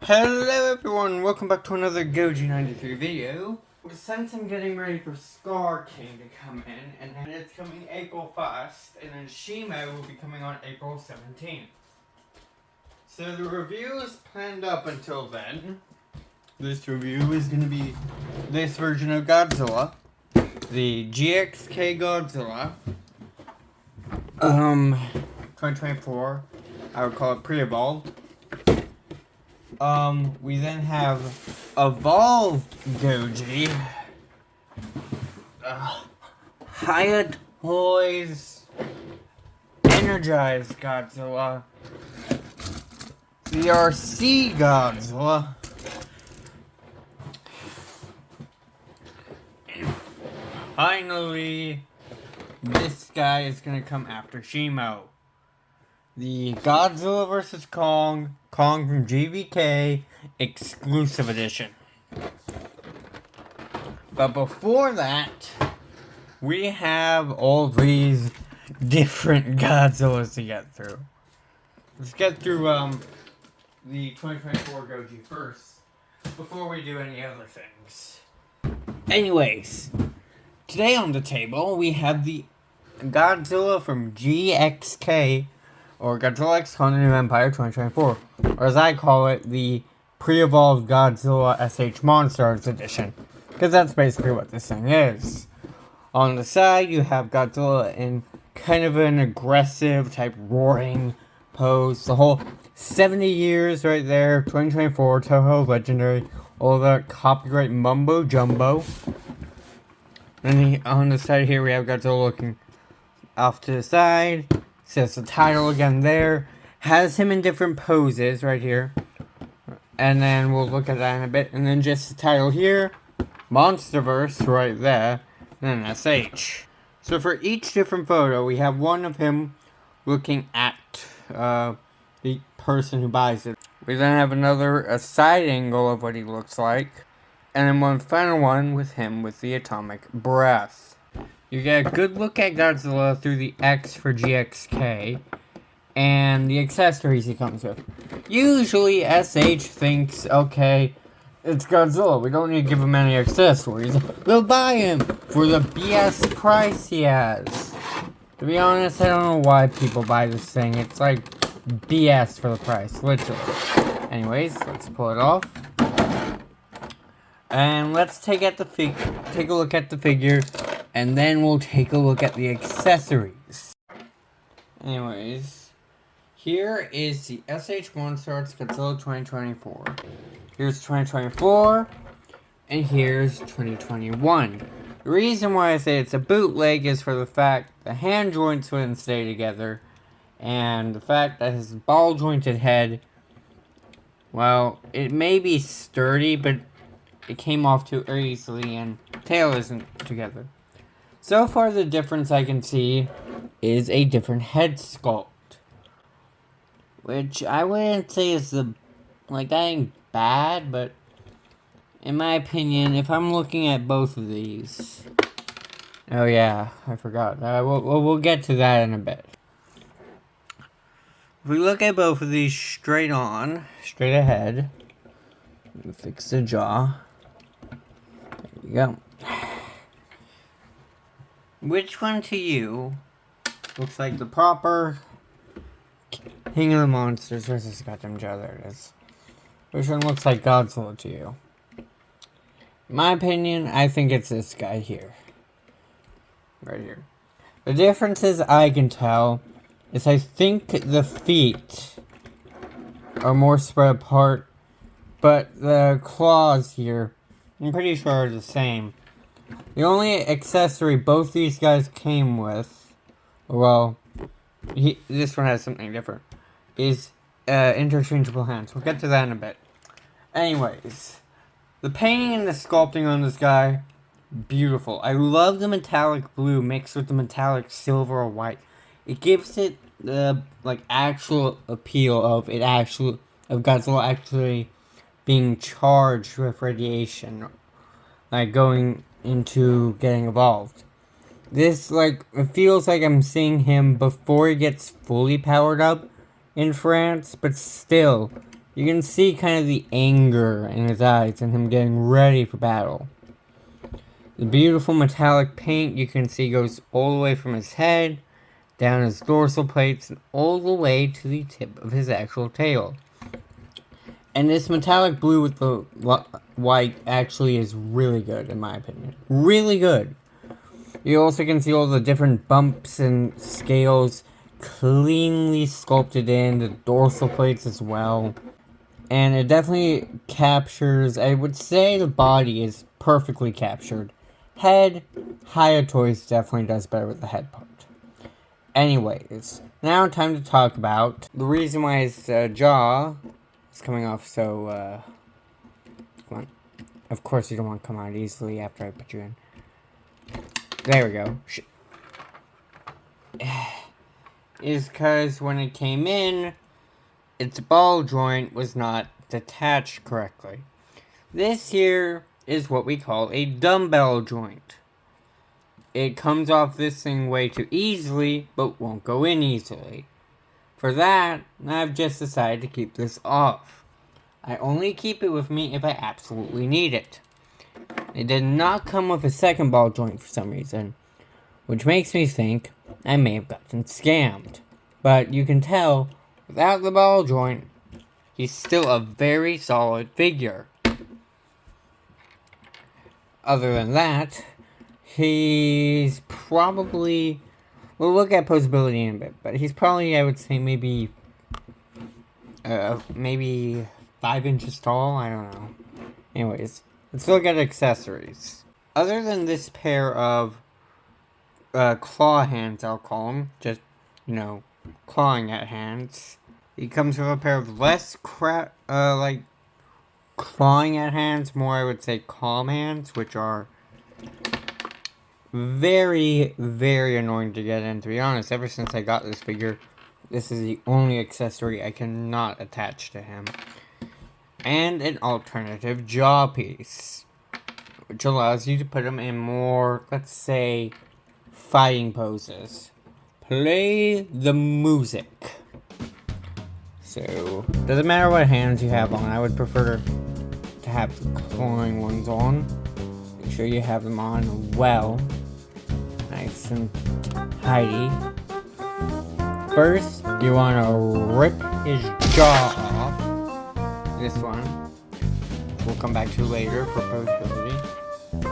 Hello everyone, welcome back to another Goji93 video. Since I'm getting ready for Scar King to come in, and it's coming April 1st, and then Shimo will be coming on April 17th. So the review is planned up until then. This review is going to be this version of Godzilla, the GXK Godzilla, 2024, I would call it pre-evolved. We then have Evolved Goji, Hyatt Toys, Energized Godzilla, CRC Godzilla, finally, this guy is gonna come after Shimo. The Godzilla vs. Kong from GVK exclusive edition. But before that, we have all these different Godzillas to get through. Let's get through the 2024 Goji first, before we do any other things. Anyways, today on the table we have the Godzilla from GXK, or Godzilla X Continental Empire 2024, or as I call it, the pre-evolved Godzilla SH Monsterarts edition, because that's basically what this thing is. On the side, you have Godzilla in kind of an aggressive type roaring pose. The whole 70 years right there, 2024, Toho Legendary, all the copyright mumbo jumbo. And on the side here, we have Godzilla looking off to the side. Says the title again there. Has him in different poses right here. And then we'll look at that in a bit. And then just the title here. Monsterverse right there. And then SH. So for each different photo, we have one of him looking at the person who buys it. We then have a side angle of what he looks like. And then one final one with him with the atomic breath. You get a good look at Godzilla through the X for GXK, and the accessories he comes with. Usually, SH thinks, okay, it's Godzilla, we don't need to give him any accessories. We'll buy him for the BS price he has. To be honest, I don't know why people buy this thing. It's like BS for the price, literally. Anyways, let's pull it off. And let's take a look at the figure. And then we'll take a look at the accessories. Anyways, here is the SH Monsterarts Godzilla 2024. Here's 2024, and here's 2021. The reason why I say it's a bootleg is for the fact the hand joints wouldn't stay together, and the fact that his ball jointed head, well, it may be sturdy, but it came off too easily, and tail isn't together. So far, the difference I can see is a different head sculpt. Which I wouldn't say is that ain't bad, but in my opinion, if I'm looking at both of these... Oh yeah, I forgot. We'll get to that in a bit. If we look at both of these straight ahead, fix the jaw. There you go. Which one to you looks like the proper King of the Monsters versus Goddamn Joe? There it is. Which one looks like Godzilla to you? In my opinion, I think it's this guy here. Right here. The differences I can tell is I think the feet are more spread apart, but the claws here, I'm pretty sure are the same. The only accessory both these guys came with, well, this one has something different, is interchangeable hands. We'll get to that in a bit. Anyways, the painting and the sculpting on this guy, beautiful. I love the metallic blue mixed with the metallic silver or white. It gives it the actual appeal of Godzilla actually being charged with radiation, like going into getting evolved. This, it feels like I'm seeing him before he gets fully powered up in France, but still, You can see kind of the anger in his eyes and him getting ready for battle. The beautiful metallic paint you can see goes all the way from his head, down his dorsal plates, and all the way to the tip of his actual tail. And this metallic blue with the white actually is really good, in my opinion. Really good. You also can see all the different bumps and scales cleanly sculpted in, the dorsal plates as well. And it definitely captures, I would say the body is perfectly captured. Head, Hayatoy's definitely does better with the head part. Anyways, now time to talk about the reason why his jaw is coming off so, come on. Of course you don't want to come out easily after I put you in. There we go. Is because when it came in, its ball joint was not detached correctly. This here is what we call a dumbbell joint. It comes off this thing way too easily, but won't go in easily. For that, I've just decided to keep this off. I only keep it with me if I absolutely need it. It did not come with a second ball joint for some reason, which makes me think I may have gotten scammed. But you can tell, without the ball joint, he's still a very solid figure. Other than that, he's probably, we'll look at posability in a bit, but he's probably, I would say, maybe 5 inches tall, I don't know. Anyways, let's look at accessories. Other than this pair of claw hands, I'll call them, just, clawing at hands, he comes with a pair of less clawing at hands, more I would say calm hands, which are very, very annoying to get in. To be honest, ever since I got this figure, this is the only accessory I cannot attach to him. And an alternative jaw piece, which allows you to put him in more, let's say, fighting poses. Play the music. So, doesn't matter what hands you have on, I would prefer to have the clawing ones on. Make sure you have them on well. Nice and tidy. First, you want to rip his jaw off. This one. We'll come back to later for posability.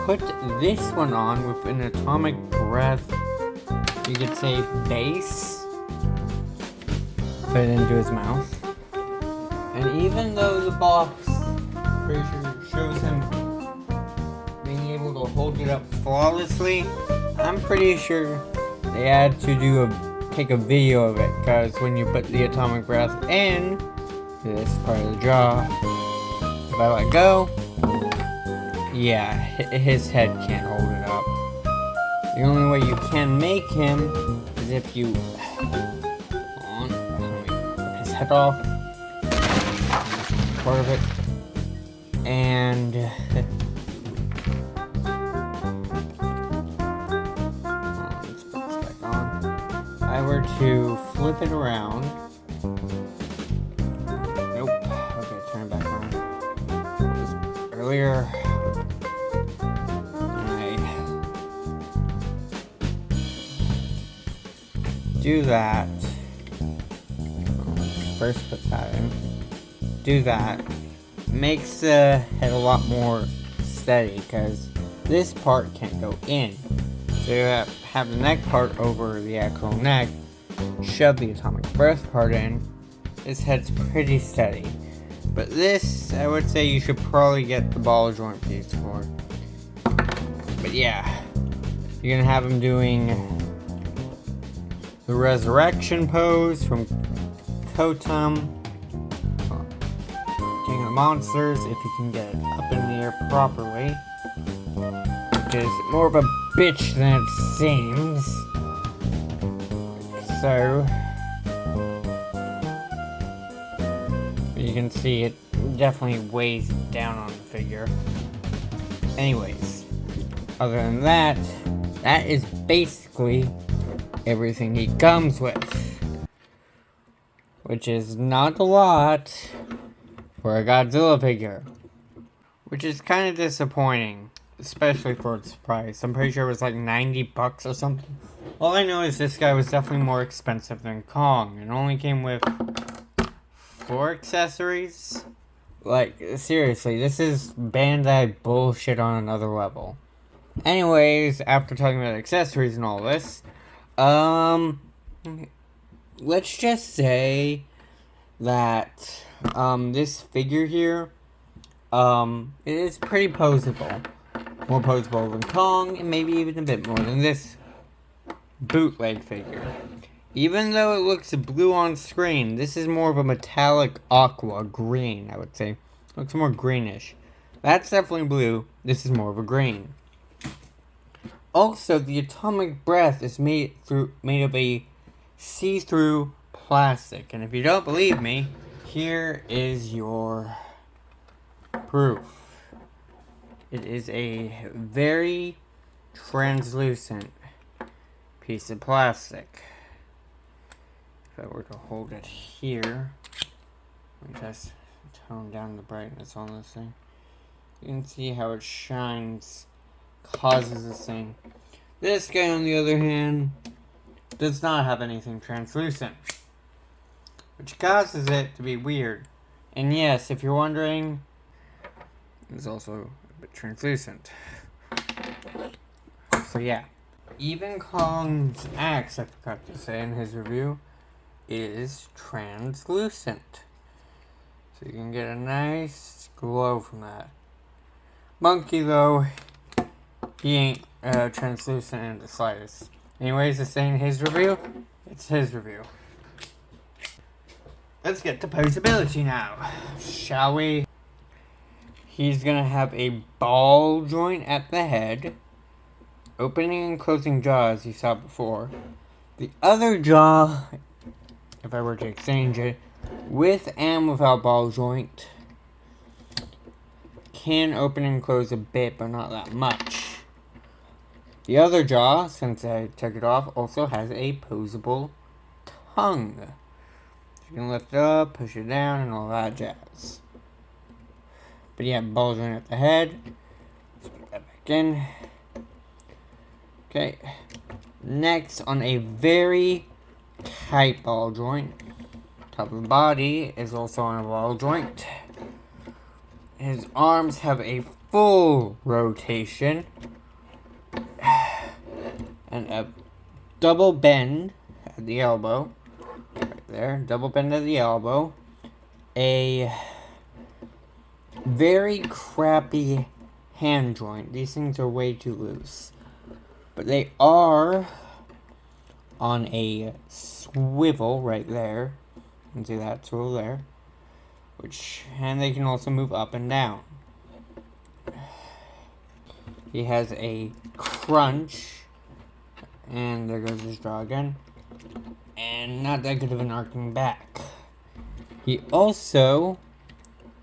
Put this one on with an atomic breath, you could say base. Put it into his mouth. And even though the box pretty sure shows him being able to hold it up flawlessly, I'm pretty sure they had to take a video of it, because when you put the atomic breath in this part of the jaw, if I let go, yeah, his head can't hold it up. The only way you can make him is if you rip his head off, part of it, and let's put this back on. If I were to flip it around, nope, okay, turn it back on. Earlier, do that. First put that in. Do that. Makes the head a lot more steady, because this part can't go in. So you have the neck part over the actual neck, shove the atomic breath part in. This head's pretty steady. But this, I would say you should probably get the ball joint piece for. But yeah, you're gonna have him doing the resurrection pose from Kotum, King of the Monsters, if you can get it up in the air properly, which is more of a bitch than it seems. So, you can see it definitely weighs down on the figure. Anyways, other than that, that is basically everything he comes with, which is not a lot, for a Godzilla figure. Which is kind of disappointing, especially for its price. I'm pretty sure it was like 90 bucks or something. All I know is this guy was definitely more expensive than Kong. It only came with 4 accessories. Like, seriously, this is Bandai bullshit on another level. Anyways, after talking about accessories and all this, let's just say that, this figure here, it is pretty poseable. More poseable than Kong, and maybe even a bit more than this bootleg figure. Even though it looks blue on screen, this is more of a metallic aqua green, I would say. Looks more greenish. That's definitely blue. This is more of a green. Also, the atomic breath is made of a see-through plastic. And if you don't believe me, here is your proof. It is a very translucent piece of plastic. If I were to hold it here, let me just tone down the brightness on this thing. You can see how it shines, causes this thing. This guy, on the other hand, does not have anything translucent, which causes it to be weird. And yes, if you're wondering, it's also a bit translucent. So yeah. Even Kong's axe, I forgot to say in his review, is translucent. So you can get a nice glow from that. Monkey, though, he ain't translucent in the slightest. Anyways, it's saying his review, it's his review. Let's get to posability now, shall we? He's gonna have a ball joint at the head, opening and closing jaw as you saw before. The other jaw, if I were to exchange it, with and without ball joint, can open and close a bit, but not that much. The other jaw, since I took it off, also has a posable tongue. You can lift it up, push it down, and all that jazz. But yeah, ball joint at the head. Let's put that back in. Okay. Next, on a very tight ball joint, top of the body is also on a ball joint. His arms have a full rotation and a double bend at the elbow. Right there, double bend at the elbow. A very crappy hand joint. These things are way too loose. But they are on a swivel right there. You can see that swivel there. And they can also move up and down. He has a crunch. And there goes his jaw again. And not that good of an arcing back. He also,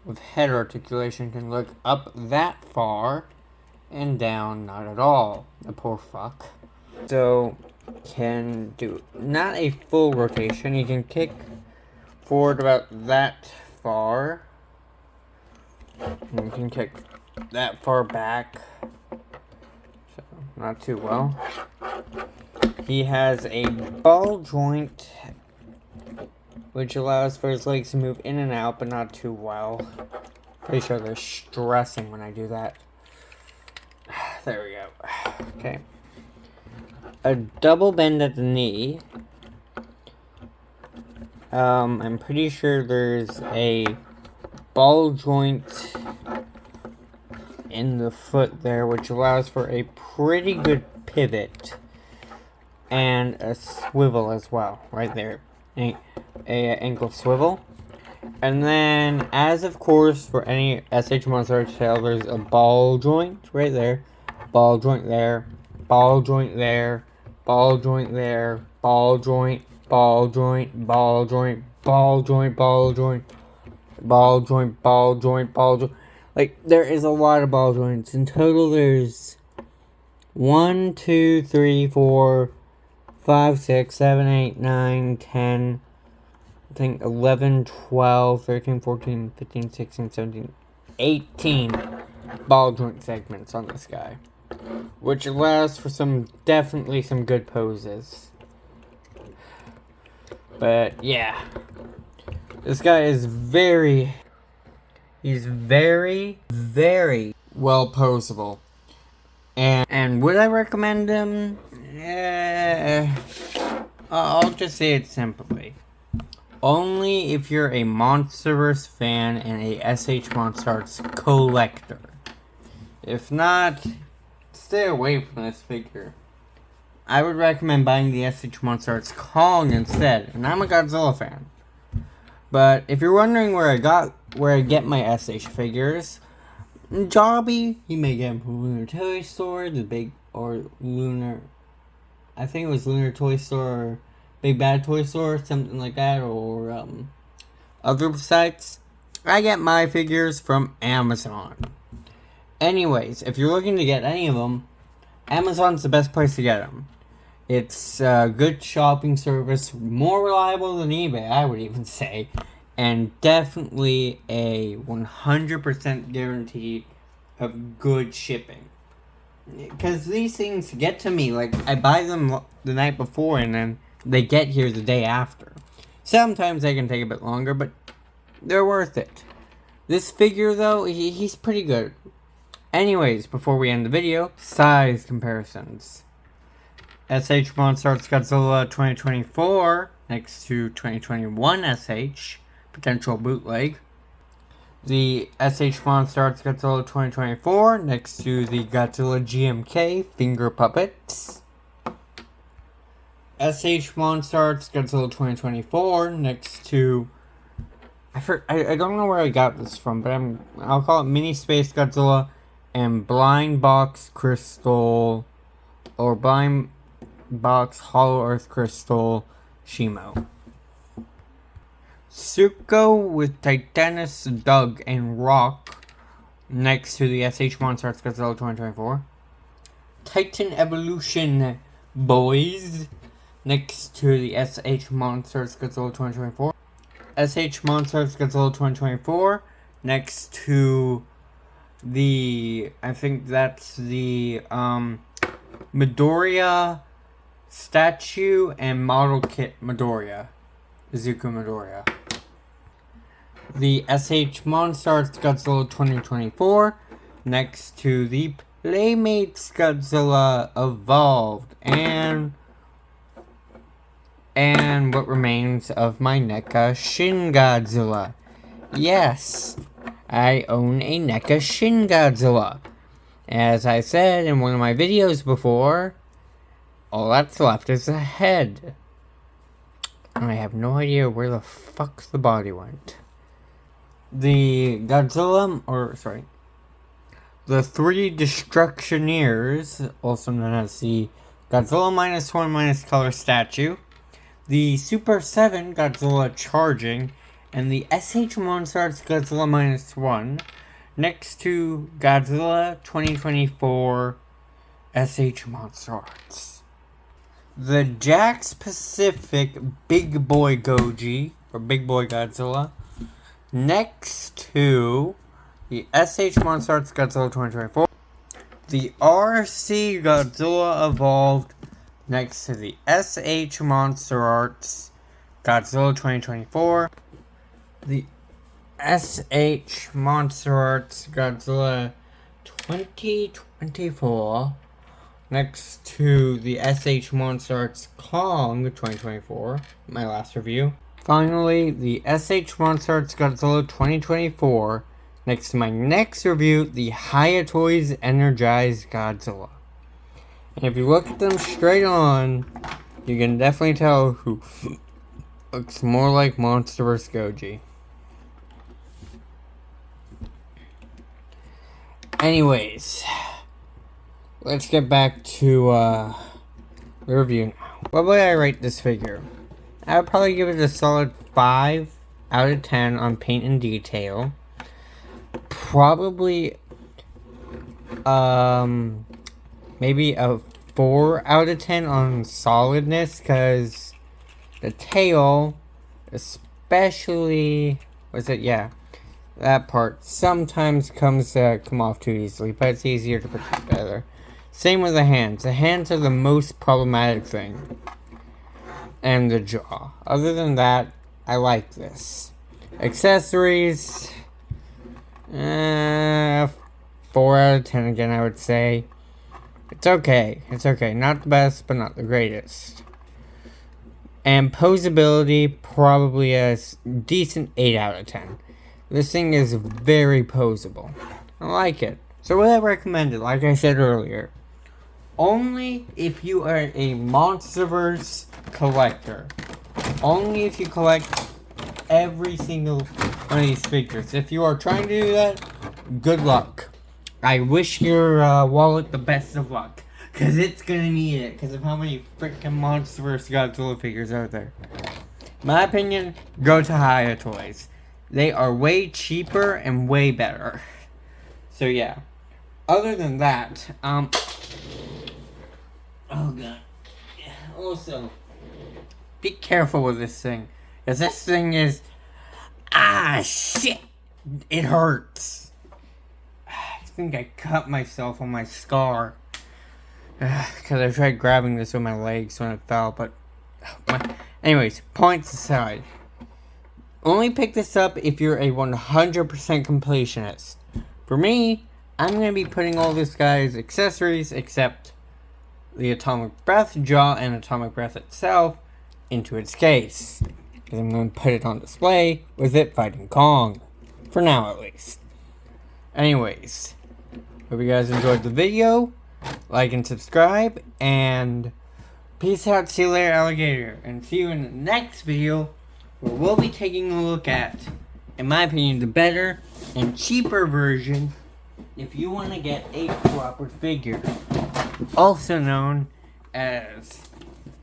with head articulation, can look up that far and down not at all. The poor fuck. So, can do not a full rotation. He can kick forward about that far. And you can kick that far back. So, not too well. He has a ball joint, which allows for his legs to move in and out, but not too well. Pretty sure they're stressing when I do that. There we go. Okay. A double bend at the knee. I'm pretty sure there's a ball joint in the foot there, which allows for a pretty good pivot. And a swivel as well, right there. A ankle swivel. And then, as of course, for any SH Monsterarts tail, there's a ball joint right there. Ball joint there. Ball joint there. Ball joint there. Ball joint. Ball joint. Ball joint. Ball joint. Ball joint. Ball joint. Ball joint. Ball joint. Like, there is a lot of ball joints. In total, there's 1, 2, 3, 4, 5, 6, 7, 8, 9, 10, I think 11, 12, 13, 14, 15, 16, 17, 18 ball joint segments on this guy, which allows for definitely some good poses. But yeah, this guy is he's very well posable. And would I recommend him? I'll just say it simply. Only if you're a Monsterverse fan and a SH Monsterarts collector. If not, stay away from this figure. I would recommend buying the SH Monsterarts Kong instead, and I'm a Godzilla fan. But if you're wondering where I get my SH figures, Jobby, you may get them from Lunar Toy Store, I think it was Lunar Toy Store, or Big Bad Toy Store, something like that, or other sites. I get my figures from Amazon. Anyways, if you're looking to get any of them, Amazon's the best place to get them. It's a good shopping service, more reliable than eBay, I would even say, and definitely a 100% guarantee of good shipping. Because these things get to me, like, I buy them the night before and then they get here the day after. Sometimes they can take a bit longer, but they're worth it. This figure, though, he's pretty good. Anyways, before we end the video, size comparisons. SH Monsterarts Godzilla 2024 next to 2021 SH, potential bootleg. The SH Monsterarts Godzilla 2024 next to the Godzilla GMK finger puppets. SH Monsterarts Godzilla 2024 next to... I don't know where I got this from, but I'll call it Mini Space Godzilla and Blind Box Crystal, or Blind Box Hollow Earth Crystal Shimo. Suko with Titanus Doug and Rock next to the SH Monsterarts Godzilla 2024. Titan Evolution Boys next to the SH Monsterarts Godzilla 2024. SH Monsterarts Godzilla 2024 next to the, I think that's the Midoriya statue and model kit Midoriya. Izuku Midoriya. The SH Monsterarts Godzilla 2024 next to the Playmates Godzilla Evolved and what remains of my NECA Shin Godzilla. Yes, I own a NECA Shin Godzilla. As I said in one of my videos before, all that's left is the head. And I have no idea where the fuck the body went. The Godzilla, the three Destructioneers, also known as the Godzilla -1 color statue, the Super 7 Godzilla Charging, and the SH Monsterarts Godzilla -1 next to Godzilla 2024 SH Monsterarts. The Jakks Pacific Big Boy Goji, or Big Boy Godzilla, next to the SH Monsterarts Godzilla 2024. The RC Godzilla Evolved next to the SH Monsterarts Godzilla 2024. The SH Monsterarts Godzilla 2024 next to the SH Monsterarts Kong 2024, my last review. Finally, the SH Monsterarts Godzilla 2024 next to my next review, the Hayatoys Energized Godzilla. And if you look at them straight on, you can definitely tell who looks more like Monsterverse Goji. Anyways, let's get back to the review now. What would I rate this figure? I would probably give it a solid 5 out of 10 on paint and detail. Probably maybe a 4 out of 10 on solidness, because the tail, especially, was it, yeah, that part sometimes come off too easily, but it's easier to protect better. Same with the hands. The hands are the most problematic thing. And the jaw. Other than that, I like this. Accessories, 4 out of 10 again, I would say. It's okay. It's okay. Not the best, but not the greatest. And posability, probably a decent 8 out of 10. This thing is very posable. I like it. So would I recommend it? Like I said earlier, only if you are a Monsterverse collector. Only if you collect every single one of these figures. If you are trying to do that, good luck. I wish your wallet the best of luck. Because it's going to need it. Because of how many freaking Monsterverse Godzilla figures are there. My opinion, go to Hiya Toys. They are way cheaper and way better. So yeah. Other than that, oh god. Also, be careful with this thing. Because this thing is... shit! It hurts. I think I cut myself on my scar. Because I tried grabbing this with my legs when it fell, but... Anyways, points aside. Only pick this up if you're a 100% completionist. For me, I'm going to be putting all this guy's accessories, except the Atomic Breath jaw and Atomic Breath itself, into its case. Because I'm going to put it on display with it fighting Kong. For now, at least. Anyways, hope you guys enjoyed the video. Like and subscribe, and peace out, see you later, alligator, and see you in the next video, where we'll be taking a look at, in my opinion, the better and cheaper version, if you want to get a proper figure, also known as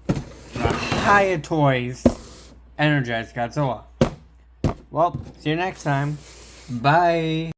the Hiya Toys Energized Godzilla. Well, see you next time. Bye.